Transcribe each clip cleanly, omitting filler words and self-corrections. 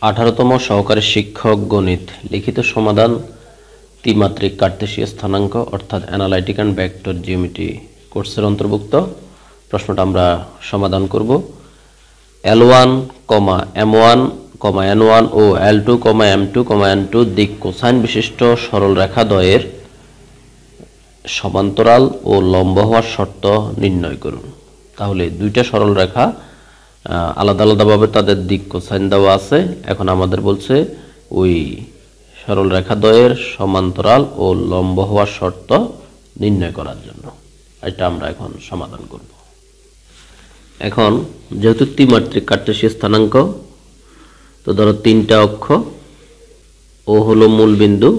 18তম সহকারী শিক্ষক গণিত লিখিত সমাধান ত্রিমাত্রিক কার্টেসীয় স্থানাঙ্ক অর্থাৎ অ্যানালাইটিক অ্যান্ড ভেক্টর জিওমেট্রি কোর্সের অন্তর্ভুক্ত প্রশ্নটা আমরা সমাধান করব। L1, M1, N1 ও L2, M2, N2 দিক কোসাইন বিশিষ্ট সরল রেখা দ্বয়ের সমান্তরাল ও লম্ব হওয়ার শর্ত নির্ণয় করুন। তাহলে দুইটা সরল রেখা আলাদা আলাদাভাবে তাদের দিক কোসাইন দেওয়া আছে। এখন আমাদের বলছে ওই সরল রেখা দ্বয়ের সমান্তরাল ও লম্ব হওয়ার শর্ত নির্ণয় করার জন্য এটা আমরা এখন সমাধান করব। এখন যেহেতু ত্রিমাত্রিক কার্টেসীয় স্থানাঙ্ক, তো ধরো তিনটা অক্ষ, ও হলো মূল বিন্দু,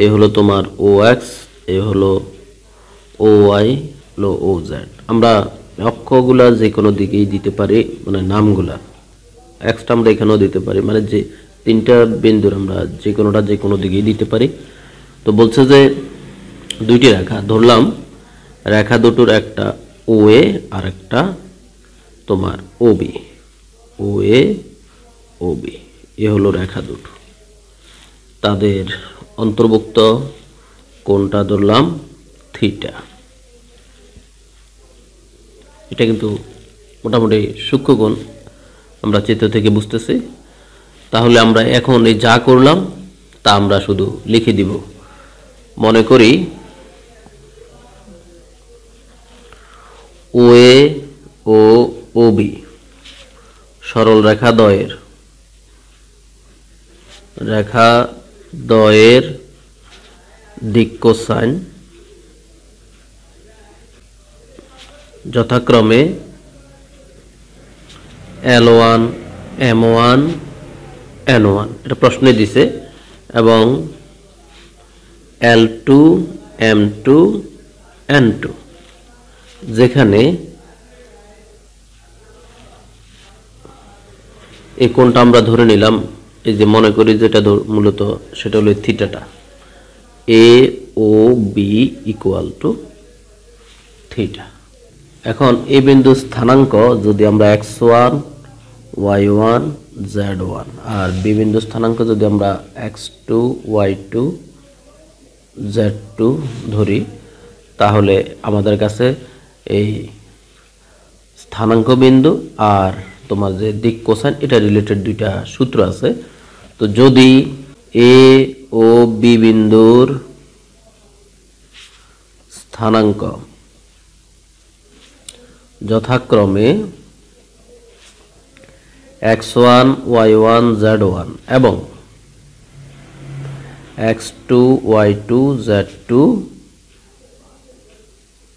এ হলো তোমার OX, এ হলো OY, হলো OZ। আমরা অক্ষগুলা যে কোনো দিকেই দিতে পারি, মানে নামগুলা এক্সটা আমরা এখানেও দিতে পারি, মানে যে তিনটা বিন্দুর আমরা যে কোনোটা যে কোনো দিকেই দিতে পারি। তো বলছে যে দুইটি রেখা ধরলাম, রেখা দুটোর একটা OA আর একটা তোমার OB, OA OB, এ হলো রেখা দুটো, তাদের অন্তর্ভুক্ত কোণটা ধরলাম থিটা। এটা কিন্তু মোটামুটি সূক্ষ্ম কোণ, আমরা চিত্র থেকে বুঝতেছি। তাহলে আমরা এখন এই যা করলাম তা আমরা শুধু লিখে দিব। মনে করি OA ও OB সরল রেখা দ্বয়ের দিক কোসাইন যথাক্রমে L1, M1, N1, এটা প্রশ্নে দিছে, এবং L2, M2, N2, যেখানে এই কোণটা আমরা ধরে নিলাম, এই যে মনে করি যেটা মূলত সেটা হলো থিটাটা, AOB ইকুয়াল টু থিটা। এখন এই বিন্দু স্থানাঙ্ক যদি আমরা x1, y1, z1 আর বি বিন্দু স্থানাঙ্ক যদি আমরা x2, y2, z2 ধরি, তাহলে আমাদের কাছে এই স্থানাঙ্ক বিন্দু আর তোমার যে দিক কোসাইন এটা রিলেটেড দুইটা সূত্র আছে। তো যদি এ ও বি বিন্দুর স্থানাঙ্ক যথাক্রমে x1, y1, z1 এবং x2, y2, z2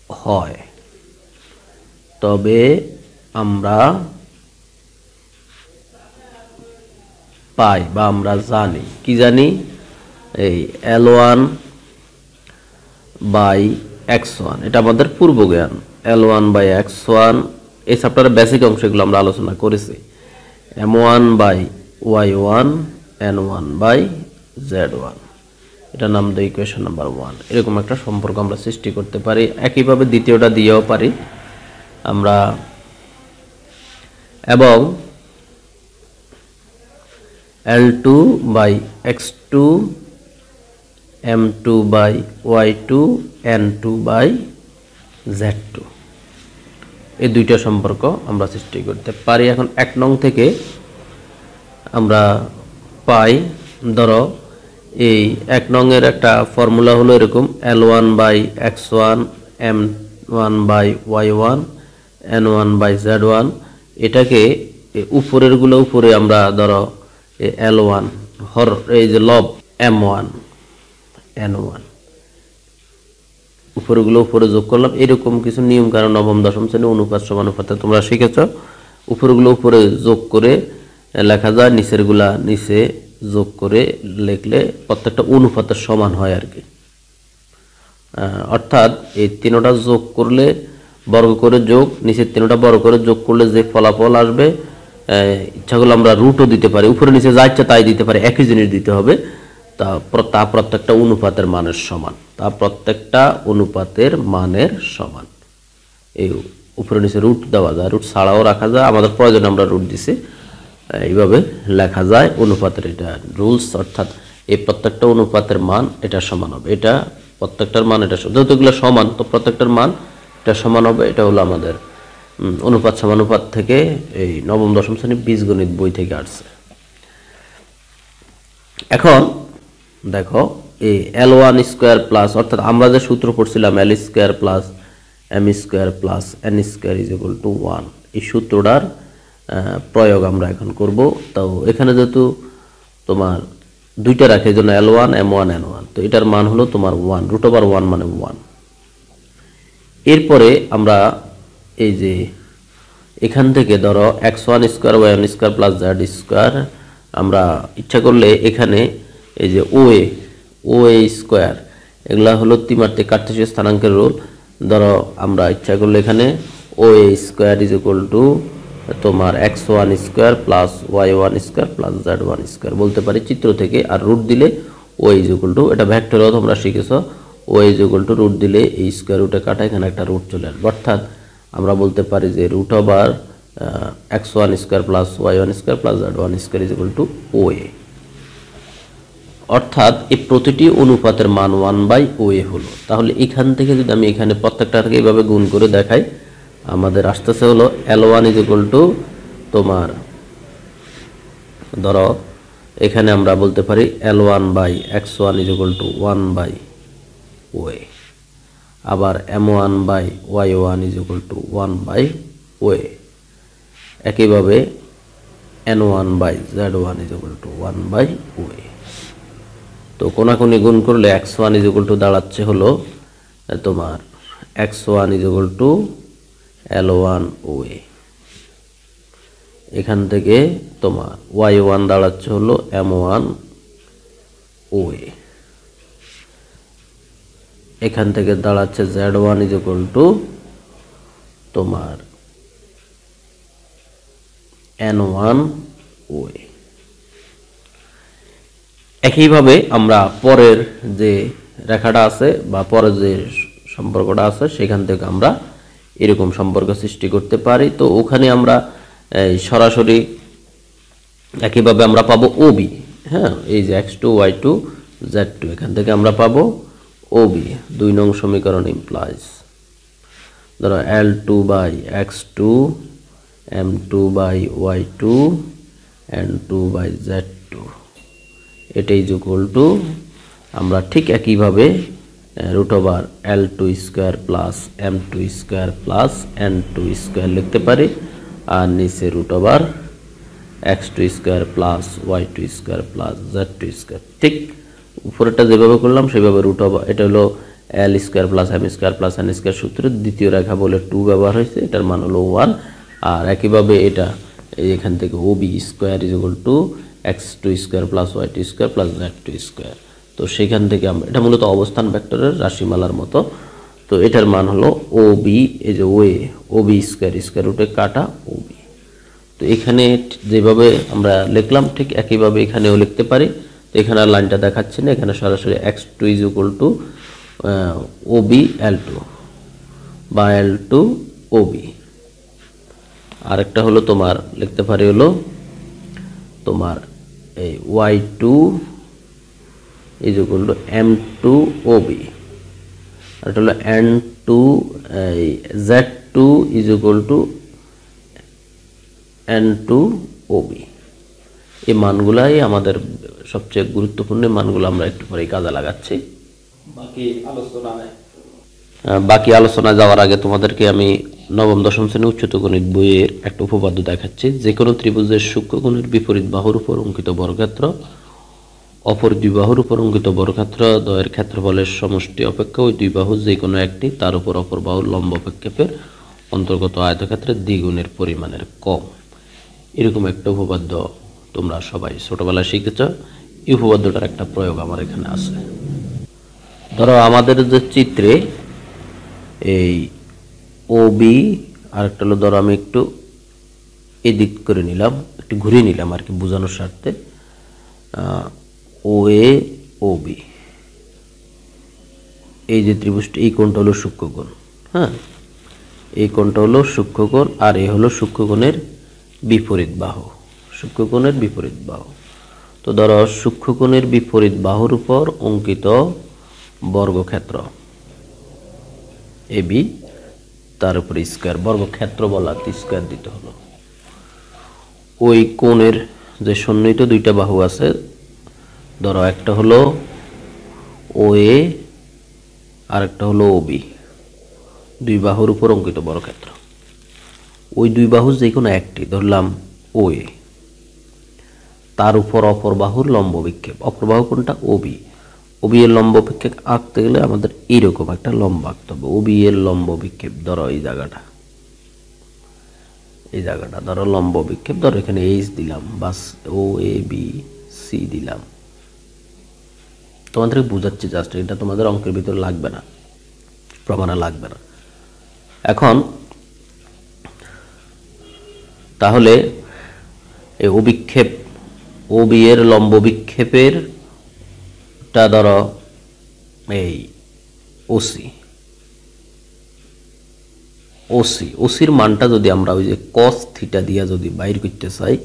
হয়, তবে আমরা পাই বা আমরা জানি, কি জানি, এই L1 বাই x1, এটা আমাদের পূর্ব জ্ঞান। L1 বাই x1 এই চ্যাপ্টারের বেসিক অংশগুলো আমরা আলোচনা করেছি। M1 by y1, N1 by z1, এটা নাম দেই ইকুয়েশন নাম্বার 1। এরকম একটা সম্পর্ক আমরা সৃষ্টি করতে পারি। একইভাবে দ্বিতীয়টা দিয়েও পারি আমরা, এবং L2 by x2, M2 by y2, N2 by z2, এই দুইটা সম্পর্ক আমরা সৃষ্টি করতে পারি। এখন 1 নং থেকে আমরা পাই, ধরো এই 1 নং এর একটা ফর্মুলা হলো এরকম, L1 by x1, M1 by y1, N1 by z1। এটাকে উপরের গুলো উপরে আমরা ধরো L1 হর এই যে লব M1, N1, উপরগুলো উপরে যোগ করলাম। এরকম কিছু নিয়ম কারণ নবম দশম শ্রেণী অনুপাত সমানুপাতে তোমরা শিখেছ। উপরগুলো উপরে যোগ করে লেখা যায়, নিচের গুলা নিচে যোগ করে লিখলে প্রত্যেকটা অনুপাতের সমান হয় আর কি। অর্থাৎ এই তিনটা যোগ করলে বর্গ করে যোগ, নিচের তিনটা বর্গ করে যোগ করলে যে ফলাফল আসবে, ইচ্ছা করলে আমরা রুটও দিতে পারি, উপরে নিচে যা ইচ্ছা তাই দিতে পারি, একই জিনিস দিতে হবে। তা প্রত্যেকটা অনুপাতের মানের সমান, এই উপরে নিচে রুট দেওয়া যায়, রুট ছাড়াও রাখা যায়, আমাদের প্রয়োজনে আমরা রুট দিছি। এইভাবে লেখা যায় অনুপাতের এটা রুলস, অর্থাৎ এই প্রত্যেকটা অনুপাতের মান এটা সমান হবে, এটা প্রত্যেকটার মান এটা যেহেতু এগুলো সমান তো প্রত্যেকটার মান এটা সমান হবে। এটা হলো আমাদের অনুপাত সমানুপাত থেকে এই নবম দশম শ্রেণী বীজগণিত বই থেকে আসছে। এখন দেখো এই L1 স্কোয়ার প্লাস, অর্থাৎ আমরা যে সূত্র পড়ছিলাম L square plus M square plus N square is equal to 1, এই সূত্রটার প্রয়োগ আমরা এখন করব। তো এখানে যেহেতু তোমার দুইটা রাখে, এই জন্য L1 M1 N1, তো এটার মান হলো তোমার 1, √1 মানে 1। এরপরে আমরা এই যে এখান থেকে ধরো x1 square y1 square plus z square, আমরা ইচ্ছা করলে এখানে এই যে OA স্কোয়ার, এগুলা হলো ত্রিমাত্রিক কার্টেসীয় স্থানাঙ্কের রুল। ধরো আমরা ইচ্ছা করলে এখানে OA square is equal to তোমার x1 square plus y1 square plus z1 square বলতে পারি চিত্র থেকে। আর রুট দিলে OA ইজ ইকুয়াল টু, এটা ভেক্টরও তোমরা শিখেছো, OA is equal to root দিলে এই স্কোয়ার রুটে কাটা এখানে একটা রুট চলে আসবে, অর্থাৎ আমরা বলতে পারি যে root over x1 square plus y1 square plus z1 square is equal to OA। অর্থাৎ এই প্রতিটি অনুপাতের মান 1/OA হলো। তাহলে এখান থেকে যদি আমি এখানে প্রত্যেকটাকে এইভাবে গুণ করে দেখাই, আমাদের আসতেছে হলো L1 ইজ ইকুয়াল টু তোমার ধরো এখানে আমরা বলতে পারি L1/x1 is equal two 1/OA, আবার M1/y1 is equal two 1/OA, একইভাবে N1/z1 is equal two 1/OA। তো কোনাকুনি গুণ করলে x1 ইজ ইকুয়াল টু দাঁড়াচ্ছে হলো তোমার x1 is equal two L1OA, এখান থেকে তোমার y1 দাঁড়াচ্ছে হলো M1OA, এখান থেকে দাঁড়াচ্ছে z1 ইজ ইকুয়াল টু তোমার N1OA। একইভাবে আমরা পরের যে রেখাটা আছে বা পরের যে সম্পর্কটা আছে সেখান থেকে আমরা এরকম সম্পর্ক সৃষ্টি করতে পারি। তো ওখানে আমরা সরাসরি একইভাবে আমরা পাবো OB, হ্যাঁ, এই যে x2 y2 z2, এখান থেকে আমরা পাবো OB। 2 নং সমীকরণ ইমপ্লাইজ ধরো L2/x2 M2/y2 N2/z2, এটা ইজ ইকুয়াল টু আমরা ঠিক একইভাবে √L2 square plus M2 square plus N2 square লিখতে পারি, আর নিচে √x2 square plus y2 square plus z2 square. ঠিক উপরেরটা যেভাবে করলাম সেভাবে এটা হলো L square plus M square plus N square সূত্রের দ্বিতীয় রেখা বলে 2 ব্যবহার হয়েছে, এটার মান হলো 1। আর একইভাবে এটা এখান থেকে OB square is equal two x2 square plus y2 square plus z2 square. তো সেখান থেকে আমরা এটা মূলত অবস্থান ভেক্টরের রাশিমালার মতো। তো এটার মান হলো OB, এই যে OB স্কোয়ার স্কোয়ার রুটে কাটা OB। তো এখানে যেভাবে আমরা লিখলাম ঠিক একইভাবে এখানেও লিখতে পারি। তো এখানে লাইনটা দেখাচ্ছি না, এখানে সরাসরি x2 is equal two OB L2 বা L2 OB। আরেকটা হলো তোমার লিখতে পারি হলো তোমার এই y2 is equal two M2 OB, আর এটা হলো N2 Z2 is equal two N2 OB। এই মানগুলাই আমাদের সবচেয়ে গুরুত্বপূর্ণ মানগুলো আমরা একটু পরে কাজে লাগাচ্ছি। বাকি আলোচনা যাওয়ার আগে তোমাদেরকে আমি নবম দশম শ্রেণী উচ্চতর গণিত বইয়ের একটা উপপাদ্য দেখাচ্ছি। যে কোনো ত্রিভুজের সূক্ষ্মকোণের বিপরীত বাহুর উপর অঙ্কিত বর্গক্ষেত্র অপর দুই বাহুর উপর অঙ্কিত বর্গক্ষেত্র দ্বয়ের ক্ষেত্রফলের সমষ্টি অপেক্ষা ওই দুই বাহু যে কোনো একটি তার উপর অপর বাহুর লম্ব অপেক্ষেপের অন্তর্গত আয়তক্ষেত্রের দ্বিগুণের পরিমাণের কম। এরকম একটা উপপাদ্য তোমরা সবাই ছোটবেলায় শিখেছ। এই উপপাদ্যটার একটা প্রয়োগ আমার এখানে আছে। ধরো আমাদের যে চিত্রে এই OB আর একটা হলো, ধরো আমি একটু এদিক করে নিলাম, একটু ঘুরিয়ে নিলাম আর কি বোঝানোর স্বার্থে। OA OB, এই যে ত্রিভুজটি, এই কোণটা হলো সূক্ষ্মকোণ, হ্যাঁ, এই কোণটা হলো সূক্ষ্মকোণ, আর এই হলো সূক্ষ্মকোণের বিপরীত বাহু। সূক্ষ্মকোণের বিপরীত বাহু। তো ধরো সূক্ষ্মকোণের বিপরীত বাহুর উপর অঙ্কিত বর্গক্ষেত্র এবি, তার উপরে স্কয়ার, বর্গক্ষেত্র বলা স্কয়ার দিতে হলো। ওই কোণের যে সন্নিহিত দুইটা বাহু আছে, ধরো একটা হলো ও এ আর একটা হলো ওবি, দুই বাহুর উপর অঙ্কিত বর্গক্ষেত্র। ওই দুই বাহু যে কোনো একটি ধরলাম ও এ, তার উপর অপর বাহুর লম্ব বিক্ষেপ। অপর বাহু কোনটা? ওবি। ওবি এর লম্ব বিক্ষেপ আঁকতে গেলে আমাদের এইরকম একটা লম্ব আঁকতে হবে। ওবি এর লম্ব বিক্ষেপ ধরো এই জায়গাটা, এই জায়গাটা ধরো লম্ব বিক্ষেপ, ধরো এখানে এইচ দিলাম, বাস ও এ বি সি দিলাম। তোমাদেরকে বুঝাচ্ছি জাস্ট, এটা তোমাদের অঙ্কের ভিতর লাগবে না, প্রমাণে লাগবে না। এখন তাহলে এই অভিক্ষেপ, ওবি এর লম্ব বিক্ষেপের টা ধরো এই ওসি, ওসির মানটা যদি আমরা ওই যে কস থিটা দিয়া যদি বাইর করতে চাই,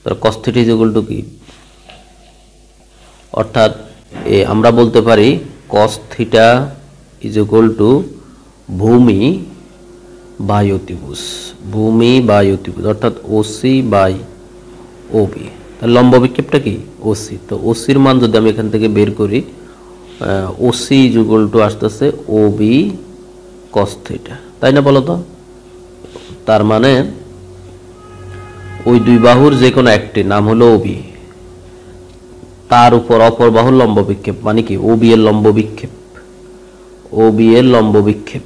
তাহলে কস থিটা ইজ ইকুয়াল টু কি, অর্থাৎ আমরা বলতে পারি কস থিটা ইজ ইকুয়াল টু ভূমি বাই অতিভুজ, ভূমি বাই অতিভুজ, অর্থাৎ ওসি বাই ওবি। তাহলে লম্ব বিক্ষেপটা কি? ওসি। তো ওসির মান যদি আমি এখান থেকে বের করি, ওসি ইজ ইকুয়াল টু আসতেছে ওবি কস থিটা, তাই না বলো তো? তার মানে ওই দুই বাহুর যে কোনো একটি, নাম হলো ওবি, তার উপর অপর বাহুর লম্ব বিক্ষেপ, মানে কি ওবি এর লম্ব বিক্ষেপ, ওবি এর লম্ব বিক্ষেপ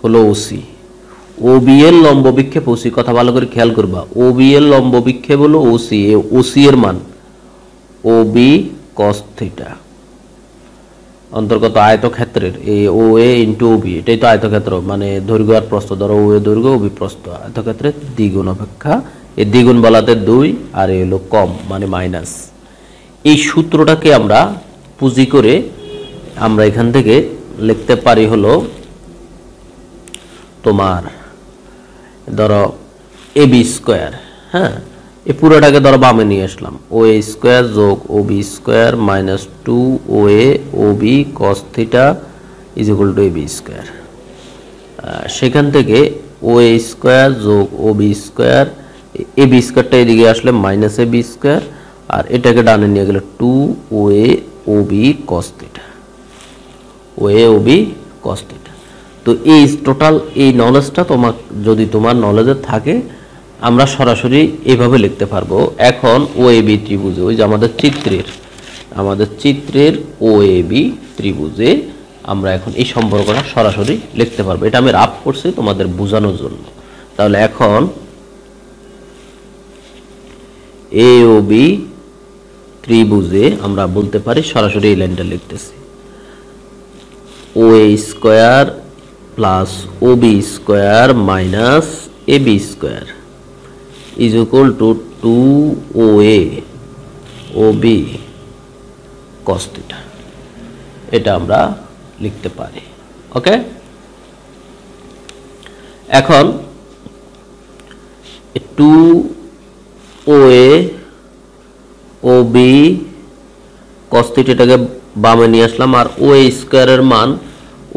হলো ওসি। ওবি এর লম্ব বিক্ষেপ ওসি, কথা ভালো করে খেয়াল করবা, ওবি এর লম্ব বিক্ষেপ হলো ওসি। ওসি এর মান ওবি কস থিটা, অন্তর্গত আয়তক্ষেত্রের এই ও এ ইন্টু ওবি, এটাই তো আয়তক্ষেত্র, মানে দৈর্ঘ্য আর প্রস্থ, ধরো ও এ দৈর্ঘ্য ওবি প্রস্থ, আয়তক্ষেত্রের দ্বিগুণ অপেক্ষা এই দ্বিগুণ বলাতে 2 আর এ হলো কম মানে মাইনাস। এই সূত্রটাকে আমরা পুঁজি করে আমরা এখান থেকে লিখতে পারি হলো তোমার ধরো এ বি স্কোয়ার, হ্যাঁ, এই পুরোটাকে ধরো বামে নিয়ে আসলাম, ও এ স্কোয়ার যোগ O B square minus 2 O A O B cos theta is equal to A B square. সেখান থেকে ও এ স্কোয়ার যোগ O B square, A B স্কোয়ারটা এদিকে আসলে মাইনাস এ বি স্কোয়ার, আর এটাকে ডানে নিয়ে গেলে 2 O A O B cos theta, O A O B cos theta. তো এই টোটাল এই নলেজটা যদি তোমার নলেজে থাকে, আমরা সরাসরি এইভাবে লিখতে পারবো। এখন ও এ বি ত্রিভুজে, ওই যে আমাদের চিত্রের ও এ বি ত্রিভুজে আমরা এখন এই সম্পর্কটা সরাসরি লিখতে পারবো। এটা আমি রাফ করছি তোমাদের বোঝানোর জন্য। তাহলে এখন এ ও বি ত্রিভুজে আমরা বলতে পারি সরাসরি এই লাইনটা লিখতেছি, O A square plus O B square minus A B square is equal to 2 O A O B cos theta, এটা আমরা লিখতে পারি। ওকে, এখন 2 ও এ ও বি কস থিটাটাকে বামে নিয়ে আসলাম, আর ও এ স্কোয়ারের মান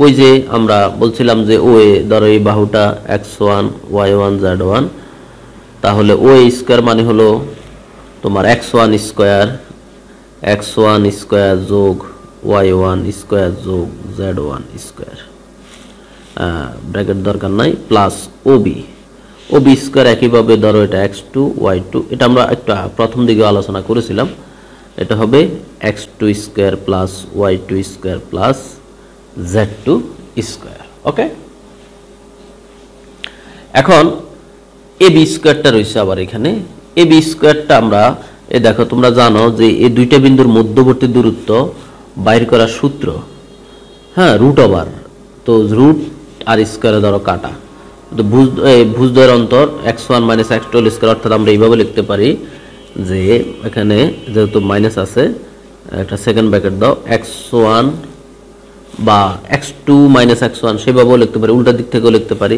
ওই যে আমরা বলছিলাম যে ও এ ধরো এই বাহুটা x1 y1 z1, তাহলে ও এ স্কোয়ার মানে হলো তোমার x1 স্কোয়ার যোগ y1 স্কোয়ার যোগ z1 স্কোয়ার, ব্র্যাকেট দরকার নাই, প্লাস ওবি স্কোয়ার একইভাবে ধরো এটা x2 y2, এটা আমরা একটু প্রথম দিকে আলোচনা করেছিলাম, এটা হবে x2 square plus y2 square plus z2 square. Okay, এখন এ বি স্কোয়ারটা রয়েছে আবার এখানে। এ বি স্কোয়ারটা আমরা দেখো, তোমরা জানো যে এই দুইটা বিন্দুর মধ্যবর্তী দূরত্ব বাইর করার সূত্র, হ্যাঁ, রুট ওভার, তো রুট আর স্কোয়ারে ধরো কাটা, তো ভুজদ্বয়ের অন্তর x1 মাইনাস x2 স্কোয়ার, অর্থাৎ আমরা এইভাবে লিখতে পারি যে এখানে যেহেতু মাইনাস আছে একটা সেকেন্ড ব্র্যাকেট দাও, x1 বা x2 মাইনাস x1 সেভাবেও লিখতে পারি, উল্টা দিক থেকেও লিখতে পারি,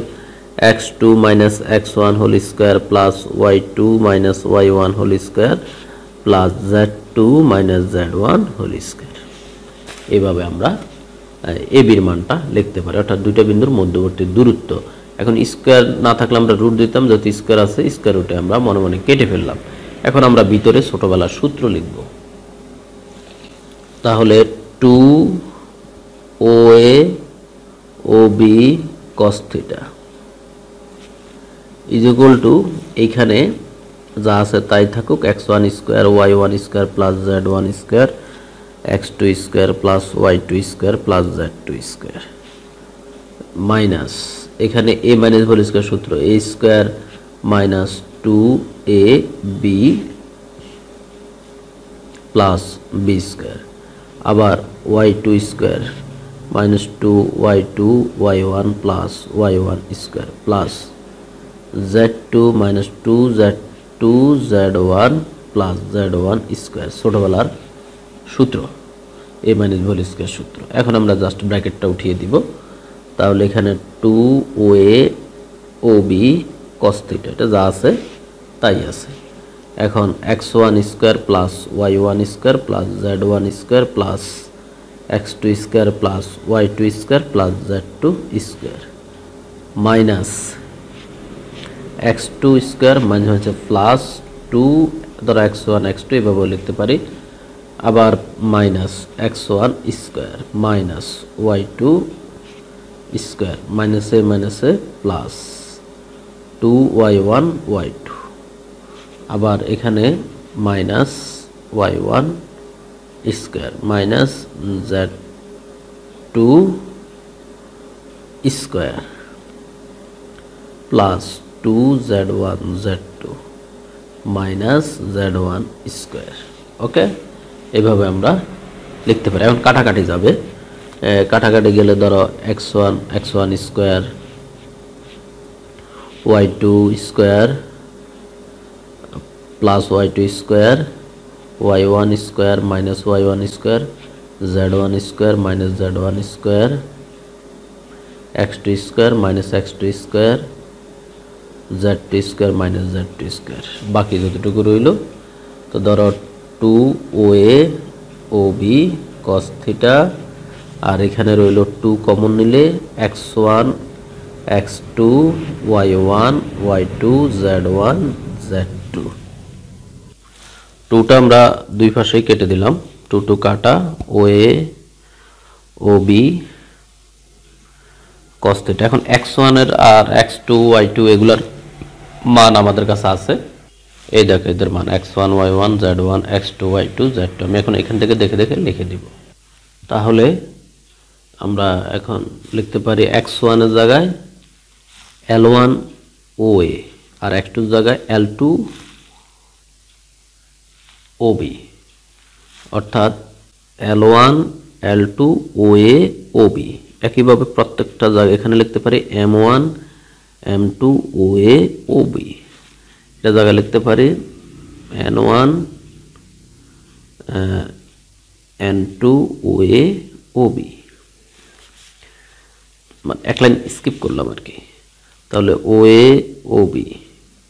x2 minus x1 whole square plus y2 minus y1 whole square plus z2 minus z1 whole square। এইভাবে আমরা এ বির মানটা লিখতে পারি, অর্থাৎ দুইটা বিন্দুর মধ্যবর্তী দূরত্ব। এখন স্কয়ার না থাকলে আমরা রুট দিতাম, যেহেতু স্কয়ার আছে স্কয়ার রুটে আমরা মনে মনে কেটে ফেললাম। এখন আমরা ভিতরে ছোটবেলার সূত্র লিখব। তাহলে 2OA OB cos theta is equal two, এইখানে যা আছে তাই থাকুক, x1 square y1 square plus z1 square x2 square plus y2 square plus z2 square minus, এখানে a মাইনাস হোল স্কয়ার সূত্র a square minus 2ab plus b square, আবার y2 square minus 2y2 y1 plus y1 square plus z2 minus 2z2 z1 plus z1 square, ছোটবেলার সূত্র a minus whole square সূত্র। এখন আমরা just ব্র্যাকেটটা উঠিয়ে দিব। তাহলে এখানে 2OA OB cos থিটা, এটা যা আছে তাই আছে। এখন x1 square plus y1 square plus z1 square plus x2 square plus y2 square plus z2 square minus x2 square মানে হচ্ছে প্লাস 2 ধরো x1 x2 এভাবে লিখতে পারি, আবার minus x1 square minus y2 square মাইনাসে মাইনাসে প্লাস 2y1 y2, আবার এখানে minus y1 square minus z2 square plus 2z1 z2 minus z1 square. Okay, এইভাবে আমরা লিখতে পারি। এখন কাটাকাটি যাবে, কাটাকাটি গেলে ধরো x1 square y2 square plus y2 square y1 square minus y1 square z1 square minus z1 square x2 square minus x2 square z2 square minus z2 square, বাকি যতটুকু রইল। তো ধরো 2OA OB cos থিটা, আর এখানে রইল 2 common নিলে x1 x2 y1 y2 z1 z2, 2টা আমরা দুই পাশেই কেটে দিলাম, 2 কাটা, OA OB cos থিটা। এখন x1 এর আর x2 y2 এগুলার মান আমাদের কাছে আছে, এই দেখো এদের মান x1 y1 z1 x2 y2 z2। আমি এখন এখান থেকে দেখে দেখে লিখে দিব। তাহলে আমরা এখন লিখতে পারি x1 এর জায়গায় L1 OA আর x2 এর জায়গায় L2 OB, অর্থাৎ L1 L2 OA OB। একইভাবে প্রত্যেকটা জায়গায় এখানে লিখতে পারি M1 M2 OA OB, এটা জায়গায় লিখতে পারি N1 N2 OA OB, মানে এক লাইন স্কিপ করলাম আর কি। তাহলে OA OB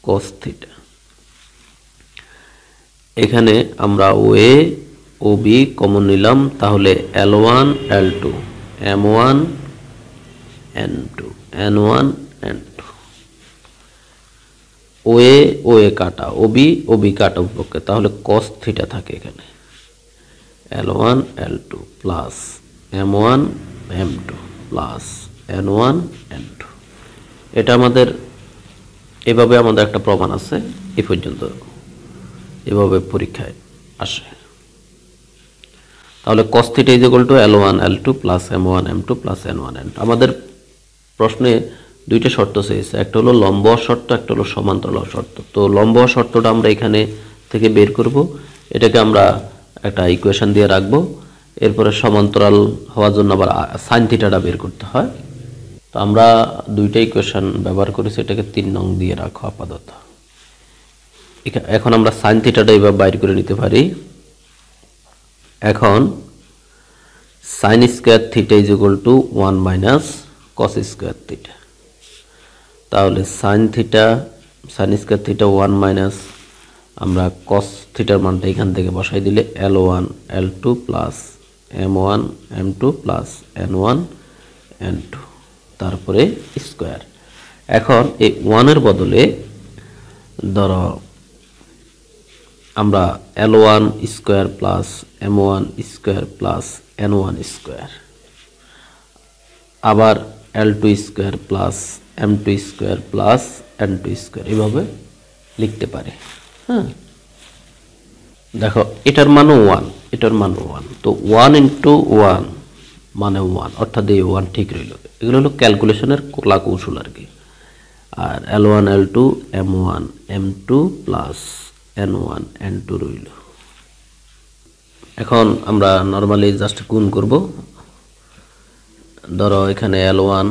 cos থিটা, এখানে আমরা OA OB কমন নিলাম, তাহলে L1 L2 M1 N2 N1 N2, OA OA কাটা, OB OB কাটা উপপক্ষে, তাহলে cos থিটা থাকে এখানে L1 L2 plus M1 M2 plus N1 N2। এটা আমাদের এভাবে আমাদের একটা প্রমাণ আছে, এই পর্যন্ত এভাবে পরীক্ষায় আসে। তাহলে cos theta is equal two L1 L2 plus M1 M2 plus N1 N2। আমাদের প্রশ্নে দুইটা শর্ত চেয়েছে, একটা হলো লম্ব শর্ত, একটা হলো সমান্তরাল শর্ত। তো লম্ব শর্তটা আমরা এখানে থেকে বের করব, এটাকে আমরা একটা ইকুয়েশন দিয়ে রাখবো। এরপরে সমান্তরাল হওয়ার জন্য আবার সাইন থিটাটা বের করতে হয়। তো আমরা দুইটা ইকুয়েশন ব্যবহার করেছি, এটাকে 3 নং দিয়ে রাখো আপাতত। এখন আমরা সাইন থিটাটা এভাবে বাইর করে নিতে পারি। এখন sine square theta is equal to 1 minus cos square theta. তাহলে sine theta sine square theta 1 minus আমরা কস থিটার মানটা এখান থেকে বসাই দিলে L1 L2 plus M1 M2 plus N1 N2 তারপরে স্কয়ার। এখন এই 1 এর বদলে ধরো আমরা L1 square plus M1 square plus N1 square, আবার L2 square plus M2 square plus N2 square এভাবে লিখতে পারি। হ্যাঁ, দেখো এটার মানও 1, এটার মানও 1, তো 1 ইন্টু 1 মানে 1, অর্থাৎ এই 1 ঠিক রইল। এগুলো হলো ক্যালকুলেশনের কলা কৌশল আর কি। আর L1 L2 M1 M2 plus N1 N2 রইল। এখন আমরা নরমালি জাস্ট গুণ করব। ধরো এখানে L1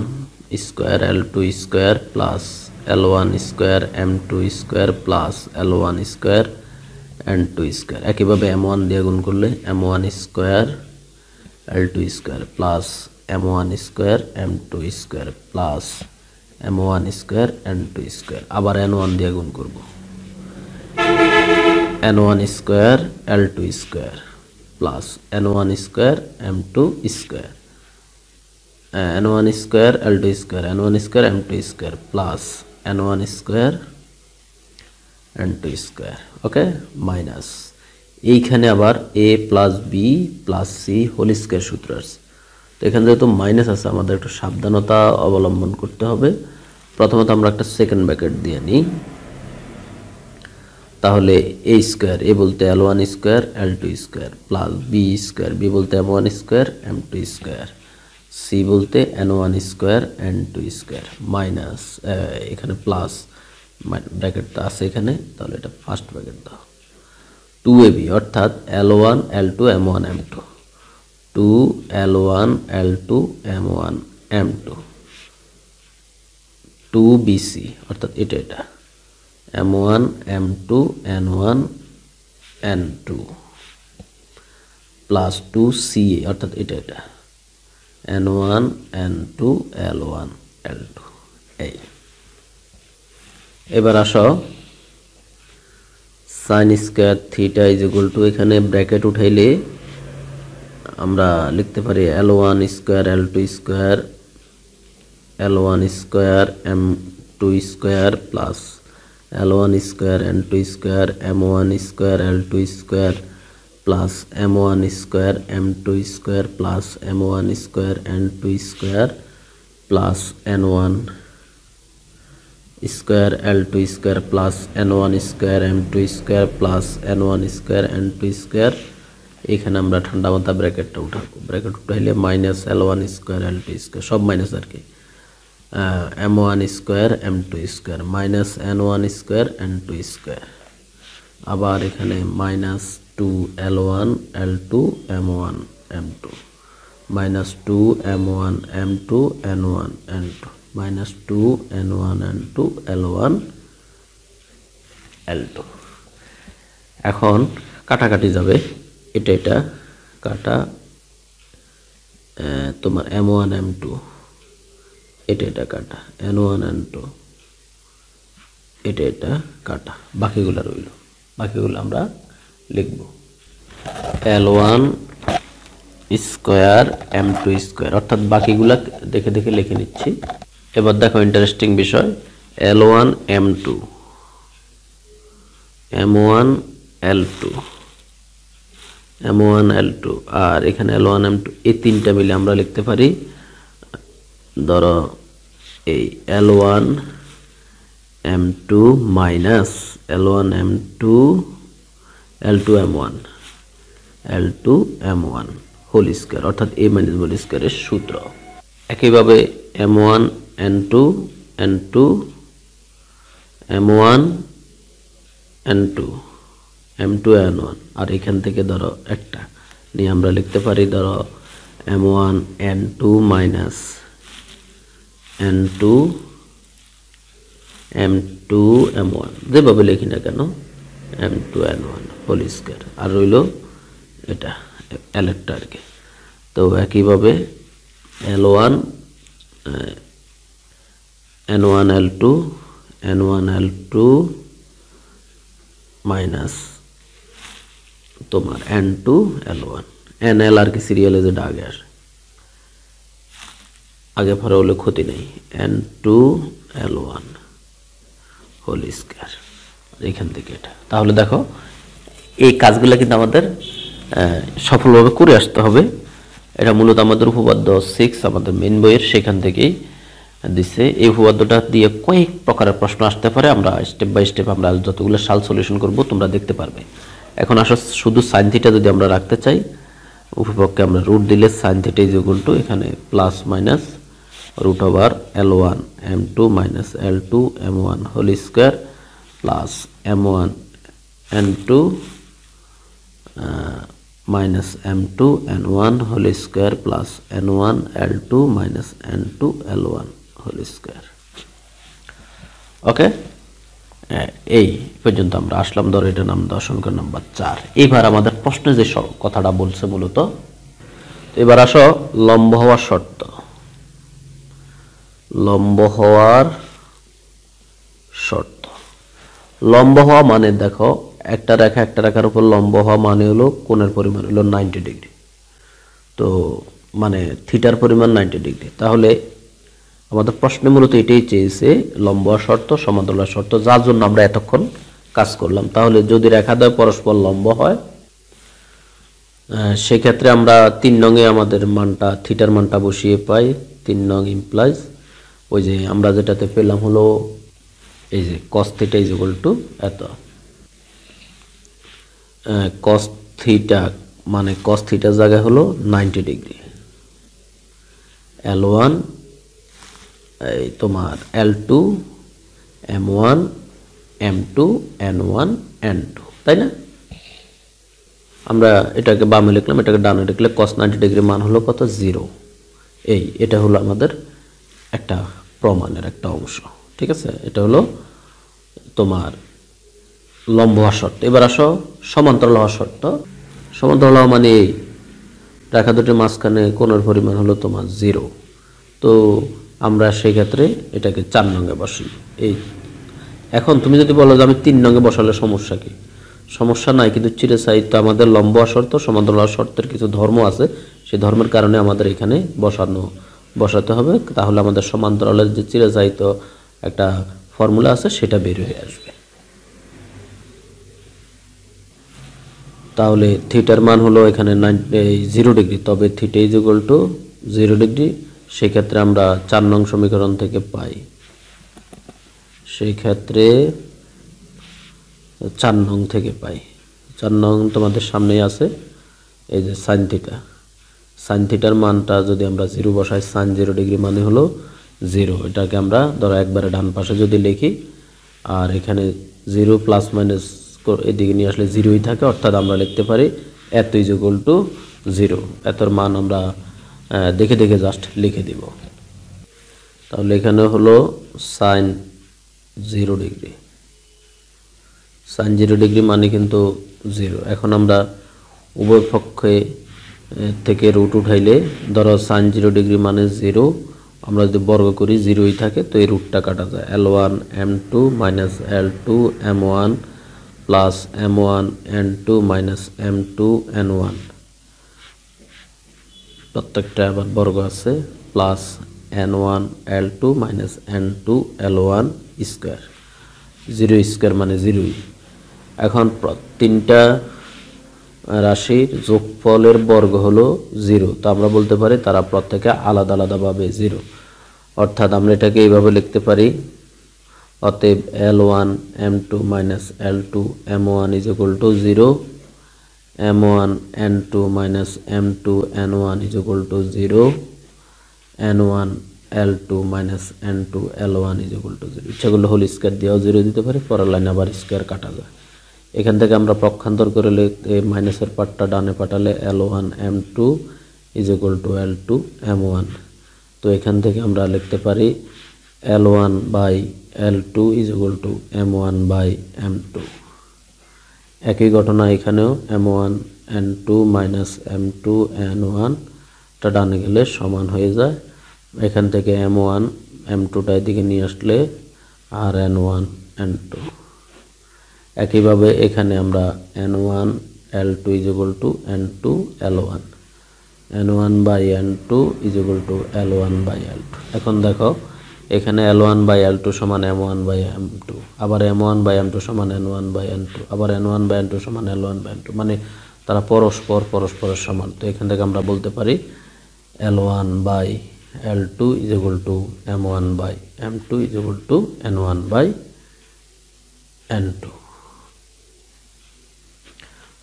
square L2 square plus L1 square M2 square plus L1 square N2 square, একইভাবে M1 দিয়ে গুণ করলে M1 square L2 square plus M1 square M2 square plus M1 square N2 square, আবার N1 দিয়ে গুণ করব, N1 square L2 square plus N1 square M2 square, N1 square L2 square N1 square M2 square plus N1 square N2 square. Okay, minus এইখানে আবার a plus B plus C whole square সূত্র আছে। তো এখানে যেহেতু minus আছে আমাদের একটু সাবধানতা অবলম্বন করতে হবে। প্রথমত আমরা একটা সেকেন্ড ব্র্যাকেট দিয়ে নিই, তাহলে a স্কয়ার, a বলতে L1 square L2 square plus B square, B বলতে M1 square M2 square, C বলতে N1 square N2 square minus এখানে প্লাস ব্র্যাকেটটা আছে এখানে, তাহলে এটা ফার্স্ট ব্র্যাকেট দাও 2ab অর্থাৎ L1 L2 M1 M2, 2L1 L2 M1 M2, 2bc অর্থাৎ এটা M1 M2 N1 N2 plus 2ca অর্থাৎ এটা N1 N2 L1 L2। এই এবার আসো sin square theta is equal to, এখানে ব্র্যাকেট উঠাইলে আমরা লিখতে পারি L1 square L2 square L1 square M2 square plus L1 square N2 square M1 square L2 square plus M1 square M2 square plus M1 square N2 square plus N1 square L2 square plus N1 square M2 square plus N1 square N2 square. এখানে আমরা ঠান্ডা মাথা ব্র্যাকেটটা উঠাবো, bracket উঠাইলে minus L1 square L2 square সব minus আর কি, M1 square M2 square minus N1 square N2 square, আবার এখানে minus 2L1 L2 M1 M2 minus 2M1 M2 N1 N2 minus 2N1 N2 L1 L2। এখন কাটাকাটি যাবে, এটা কাটা, তোমার M1 M2 এটা কাটা, N1 N2 এটা কাটা, বাকিগুলো রইল, বাকিগুলো আমরা লিখব L1 স্কয়ার M2 স্কয়ার, অর্থাৎ বাকিগুলা দেখে দেখে লিখে নিচ্ছি। এবার দেখো ইন্টারেস্টিং বিষয়, L1 M2 M1 L2 M1 L2 আর এখানে L1 M2 এই তিনটা মিলে আমরা লিখতে পারি, ধরো এই L1 M2 minus L1 M2 L2 M1 L2 M1 whole square, অর্থাৎ a মাইনাস হোল স্কয়ারের সূত্র। একইভাবে M1 N2 N2 M1 N2 M2 N1, আর এখান থেকে ধরো একটা নিয়ে আমরা লিখতে পারি, ধরো M1 N2 minus N2 M2 M1, যেভাবে লিখি না কেন M2 N1 হোল স্কয়ার, আর রইল এটা L1টা আর কি। তো একইভাবে L1 n1 l2 মাইনাস তোমার n2 l1, nl আর কি সিরিয়ালে যে আগে আসে, আগে পরে হলে ক্ষতি নেই, n2 l1 হোল স্কয়ার এখান থেকে এটা। তাহলে দেখো এই কাজগুলো কিন্তু আমাদের সফলভাবে করে আসতে হবে। এটা মূলত আমাদের উপপাদ্য 6 আমাদের মেইন বইয়ের, সেখান থেকেই দিচ্ছে। এই উপপাদ্যটা দিয়ে কয়েক প্রকারের প্রশ্ন আসতে পারে, আমরা স্টেপ বাই স্টেপ আমরা যতগুলো সাল সলিউশন করব তোমরা দেখতে পারবে। এখন আসো শুধু সাইন থিটা যদি আমরা রাখতে চাই, উপপক্ষে আমরা রুট দিলে sine theta is equal to এখানে plus minus root over l1 m2 minus l2 m1 whole square plus m1 n2 minus m2 n1 whole square plus n1 l2 minus n2 l1 whole square। ওকে, এই পর্যন্ত আমরা আসলাম। ধরো এটা নাম দাও সমীকরণ number 4। এবার আমাদের প্রশ্নে যে কথাটা বলছে মূলত, এবার আসো লম্ব হওয়ার শর্ত। লম্ব হওয়ার শর্ত, লম্ব হওয়া মানে দেখো একটা রেখার উপর লম্ব হওয়া মানে হলো কোণের পরিমাণ হলো 90 ডিগ্রি, তো মানে থিটার পরিমাণ 90 ডিগ্রি। তাহলে আমাদের প্রশ্নে মূলত এটাই চেয়েছে, লম্ব হওয়ার শর্ত, সমান্তরাল শর্ত, যার জন্য আমরা এতক্ষণ কাজ করলাম। তাহলে যদি রেখাদ্বয় পরস্পর লম্ব হয়, সেক্ষেত্রে আমরা 3 নংয়ে আমাদের মানটা থিটার মানটা বসিয়ে পাই। 3 নং ইমপ্লাইজ ওই যে আমরা যেটাতে পেলাম হলো এই যে cos theta is equal two এত, cos থিটা মানে cos থিটার জায়গায় হলো 90 ডিগ্রি, l1 এই তোমার l2 m1 m2 n1 n2, তাই না? আমরা এটাকে বামে লিখলাম, এটাকে ডানে লিখলে cos 90 ডিগ্রি মান হলো কত? 0। এটা হলো আমাদের একটা প্রমাণের একটা অংশ, ঠিক আছে? এটা হলো তোমার লম্ব হওয়ার শর্ত। এবার আসো সমান্তরাল হওয়ার শর্ত। সমান্তরাল হওয়া মানে এই রেখা দুটির মাঝখানে কোণের পরিমাণ হলো তোমার 0। তো আমরা সেই ক্ষেত্রে এটাকে 4 নংয়ে বসাই। এই এখন তুমি যদি বলো যে আমি 3 নংয়ে বসালে সমস্যা কি? সমস্যা নাই, কিন্তু চিরস্থায়িত্ব আমাদের লম্ব হওয়ার শর্ত, সমান্তরাল হওয়ার শর্তের কিছু ধর্ম আছে, সেই ধর্মের কারণে আমাদের এখানে বসাতে হবে। তাহলে আমাদের সমান্তরালের যে চিরস্থায়িত্ব একটা ফর্মুলা আছে সেটা বের হয়ে আসবে। তাহলে থিটার মান হলো এখানে 0 ডিগ্রি, তবে theta is equal two 0 degree. সেই ক্ষেত্রে আমরা 4 নং সমীকরণ থেকে পাই, সেই ক্ষেত্রে 4 নং থেকে পাই। 4 নং তোমাদের সামনেই আছে, এই যে সাইন থিটা। সাইন থিটার মানটা যদি আমরা 0 বসাই, সাইন 0 ডিগ্রি মানে হলো 0। এটাকে আমরা ধরো একবারে ডান পাশে যদি লিখি, আর এখানে 0 প্লাস মাইনাস এদিকে নিয়ে আসলে 0ই থাকে, অর্থাৎ আমরা লিখতে পারি এত ইজ ইকুয়াল টু 0। এতর মান আমরা দেখে দেখে জাস্ট লিখে দিব। তাহলে এখানে হলো সাইন 0 ডিগ্রি, সাইন 0 ডিগ্রি মানে কিন্তু 0। এখন আমরা উভয় পক্ষে থেকে রুট উঠাইলে ধরো সাইন 0 ডিগ্রি মানে 0, আমরা যদি বর্গ করি 0ই থাকে, তো এই রুটটা কাটা যায়। l1 m2 minus l2 m1 plus m1 n2 minus m2 n1, প্রত্যেকটা আবার বর্গ আছে, plus n1 l2 minus n2 l1 square. 0 square মানে 0ই। এখন তিনটা রাশির যোগফলের বর্গ হলো 0, তো আমরা বলতে পারি তারা প্রত্যেকে আলাদা আলাদাভাবে 0। অর্থাৎ আমরা এটাকে এইভাবে লিখতে পারি, অতএব l1 m2 minus l2 m1 is equal two 0, m1 n2 minus m2 n1 is equal two 0, n1 l2 minus n2 l1 is equal two 0। ইচ্ছা করলে হোল স্কয়ার দিয়েও 0 দিতে পারি, পরের লাইনে আবার স্কয়ার কাটা যায়। এখান থেকে আমরা পক্ষান্তর করে লিখতে মাইনাসের পার্টটা ডানে পাঠালে l1 m2 is equal two l2 m1। তো এখান থেকে আমরা লিখতে পারি l1 by l2 is equal to m1 by m2। একই ঘটনা এখানেও m1 n2 minus m2 n1 টা ডানে গেলে সমান হয়ে যায়। এখান থেকে m1 m2টা এদিকে নিয়ে আসলে Rn1 n2। একইভাবে এখানে আমরা n1 l2 n2 l1, n1 by n2 l1 by l2। এখন দেখো এখানে l1 বাই l2 সমান m1 বাই m2, আবার m1 বাই m2 সমান n1 বাই n2, আবার n1 বাই n2 সমান l1 বাই n2, মানে তারা পরস্পরের সমান। তো এখান থেকে আমরা বলতে পারি l1 by l2 m1 by m2 n1 by n2।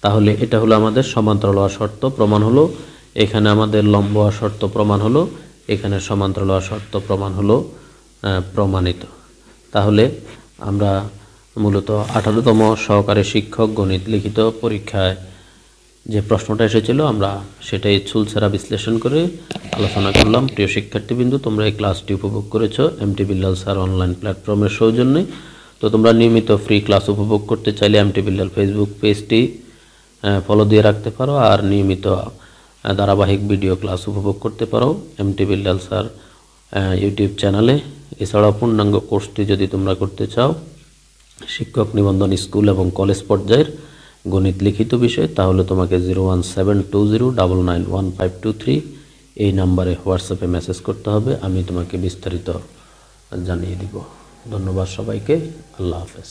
তাহলে এটা হলো আমাদের সমান্তরাল হওয়ার শর্ত প্রমাণ হলো, এখানে আমাদের লম্ব হওয়ার শর্ত প্রমাণ হলো, এখানে সমান্তরাল হওয়ার শর্ত প্রমাণ হলো প্রমাণিত। তাহলে আমরা মূলত 18তম সহকারী শিক্ষক গণিত লিখিত পরীক্ষায় যে প্রশ্নটা এসেছিল আমরা সেটাই ছুলছাড়া বিশ্লেষণ করে আলোচনা করলাম। প্রিয় শিক্ষার্থীবৃন্দু, তোমরা এই ক্লাসটি উপভোগ করেছো MT বিল্লাল স্যার অনলাইন প্ল্যাটফর্মের সৌজন্যে। তো তোমরা নিয়মিত ফ্রি ক্লাস উপভোগ করতে চাইলে MT বিল্লাল ফেসবুক পেজটি ফলো দিয়ে রাখতে পারো, আর নিয়মিত ধারাবাহিক ভিডিও ক্লাস উপভোগ করতে পারো MT বিল্লাল স্যার ইউটিউব চ্যানেলে। এছাড়াও পূর্ণাঙ্গ কোর্সটি যদি তোমরা করতে চাও শিক্ষক নিবন্ধন স্কুল এবং কলেজ পর্যায়ের গণিত লিখিত বিষয়, তাহলে তোমাকে 01720991523 এই নাম্বারে হোয়াটসঅ্যাপে মেসেজ করতে হবে, আমি তোমাকে বিস্তারিত জানিয়ে দিব। ধন্যবাদ সবাইকে, আল্লাহ হাফেজ।